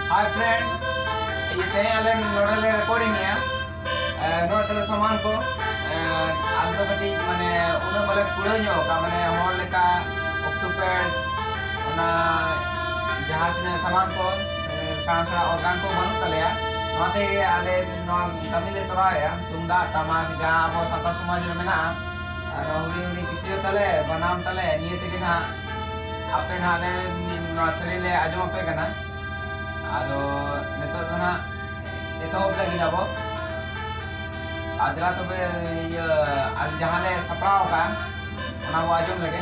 hi friend, ये तेहे आले नोडले recording है नो तले सामान को आल दो कटी माने उन बोले कुड़े ᱧᱚᱜ का माने होर लेका ऑक्टोपैड उना जहां तने सामान को सारा ऑर्गन को बानु तलेया नोते आले नो कमिले तोराया तुंदा टमाक जहां अब साता समाज रे मेना हुडी हुडी किसी तले बनाम तले निये तके ना आपे नाले नर्सरी ले आजम पे कना आदो नेतो ना एतो लगी ना बो आदरा तो बे ये आल जहां ले सपराव का ना वो आजम लगे